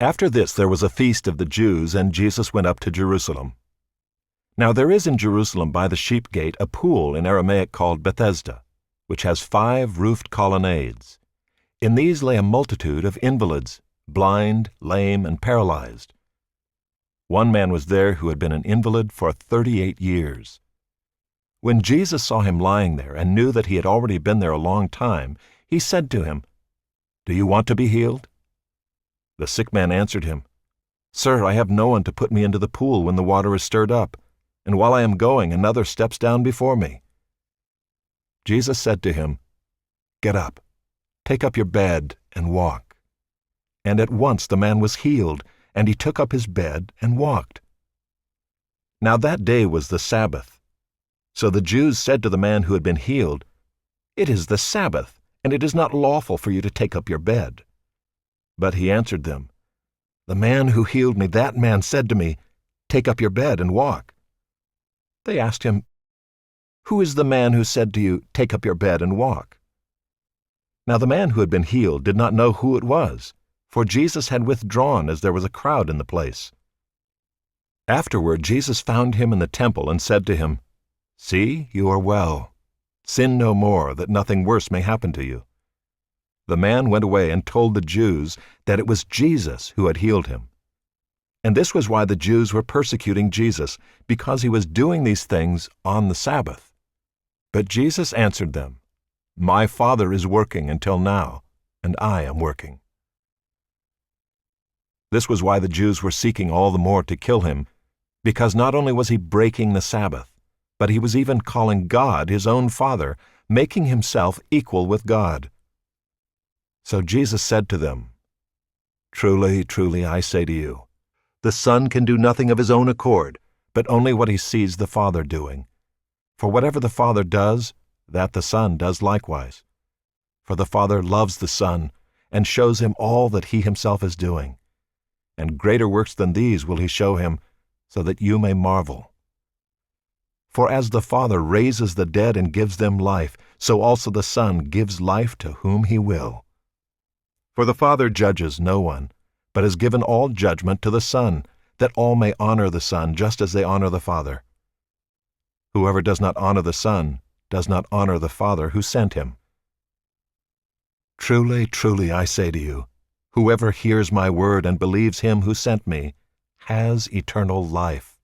After this there was a feast of the Jews, and Jesus went up to Jerusalem. Now there is in Jerusalem by the sheep gate a pool in Aramaic called Bethesda, which has 5 roofed colonnades. In these lay a multitude of invalids, blind, lame, and paralyzed. One man was there who had been an invalid for 38 years. When Jesus saw him lying there and knew that he had already been there a long time, he said to him, "Do you want to be healed?" The sick man answered him, "Sir, I have no one to put me into the pool when the water is stirred up, and while I am going, another steps down before me." Jesus said to him, "Get up, take up your bed, and walk." And at once the man was healed, and he took up his bed and walked. Now that day was the Sabbath. So the Jews said to the man who had been healed, "It is the Sabbath, and it is not lawful for you to take up your bed." But he answered them, "The man who healed me, that man said to me, 'Take up your bed and walk.'" They asked him, "Who is the man who said to you, 'Take up your bed and walk'?" Now the man who had been healed did not know who it was, for Jesus had withdrawn as there was a crowd in the place. Afterward Jesus found him in the temple and said to him, "See, you are well. Sin no more, that nothing worse may happen to you." The man went away and told the Jews that it was Jesus who had healed him. And this was why the Jews were persecuting Jesus, because he was doing these things on the Sabbath. But Jesus answered them, "My Father is working until now, and I am working." This was why the Jews were seeking all the more to kill him, because not only was he breaking the Sabbath, but he was even calling God his own Father, making himself equal with God. So Jesus said to them, "Truly, truly, I say to you, the Son can do nothing of his own accord, but only what he sees the Father doing. For whatever the Father does, that the Son does likewise. For the Father loves the Son, and shows him all that he himself is doing. And greater works than these will he show him, so that you may marvel. For as the Father raises the dead and gives them life, so also the Son gives life to whom he will. For the Father judges no one, but has given all judgment to the Son, that all may honor the Son just as they honor the Father. Whoever does not honor the Son does not honor the Father who sent him. Truly, truly, I say to you, whoever hears my word and believes him who sent me has eternal life.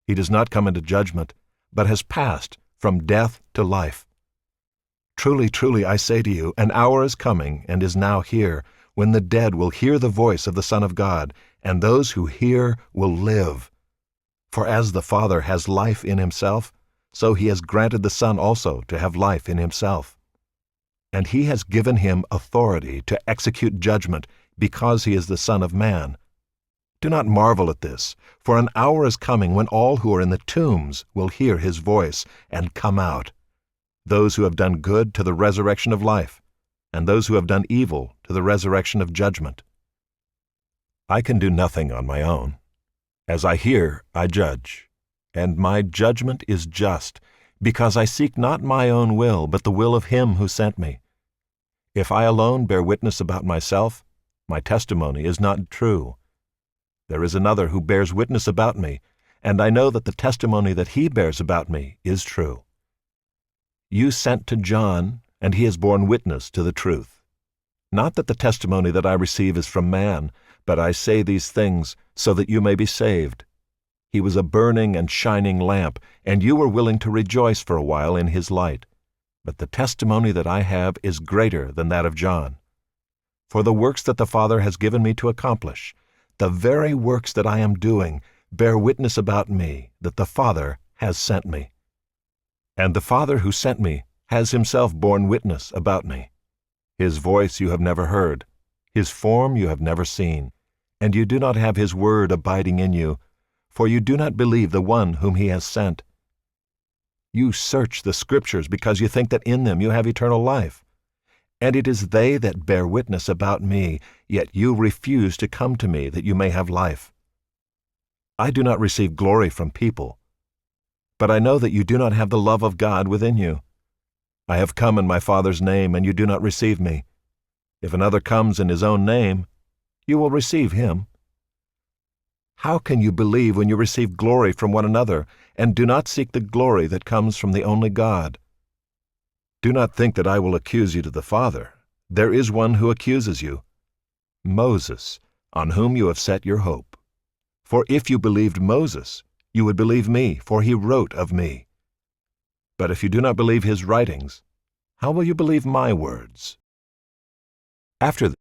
He does not come into judgment, but has passed from death to life. Truly, truly, I say to you, an hour is coming and is now here, when the dead will hear the voice of the Son of God, and those who hear will live. For as the Father has life in himself, so he has granted the Son also to have life in himself. And he has given him authority to execute judgment, because he is the Son of Man. Do not marvel at this, for an hour is coming when all who are in the tombs will hear his voice and come out, those who have done good to the resurrection of life, and those who have done evil to the resurrection of judgment. I can do nothing on my own. As I hear, I judge, and my judgment is just, because I seek not my own will, but the will of him who sent me. If I alone bear witness about myself, my testimony is not true. There is another who bears witness about me, and I know that the testimony that he bears about me is true. You sent to John, and he has borne witness to the truth. Not that the testimony that I receive is from man, but I say these things so that you may be saved. He was a burning and shining lamp, and you were willing to rejoice for a while in his light. But the testimony that I have is greater than that of John. For the works that the Father has given me to accomplish, the very works that I am doing, bear witness about me that the Father has sent me. And the Father who sent me has himself borne witness about me. His voice you have never heard, his form you have never seen, and you do not have his word abiding in you, for you do not believe the one whom he has sent. You search the Scriptures because you think that in them you have eternal life. And it is they that bear witness about me, yet you refuse to come to me that you may have life. I do not receive glory from people, but I know that you do not have the love of God within you. I have come in my Father's name, and you do not receive me. If another comes in his own name, you will receive him. How can you believe when you receive glory from one another, and do not seek the glory that comes from the only God? Do not think that I will accuse you to the Father. There is one who accuses you, Moses, on whom you have set your hope. For if you believed Moses, you would believe me, for he wrote of me. But if you do not believe his writings, how will you believe my words?" After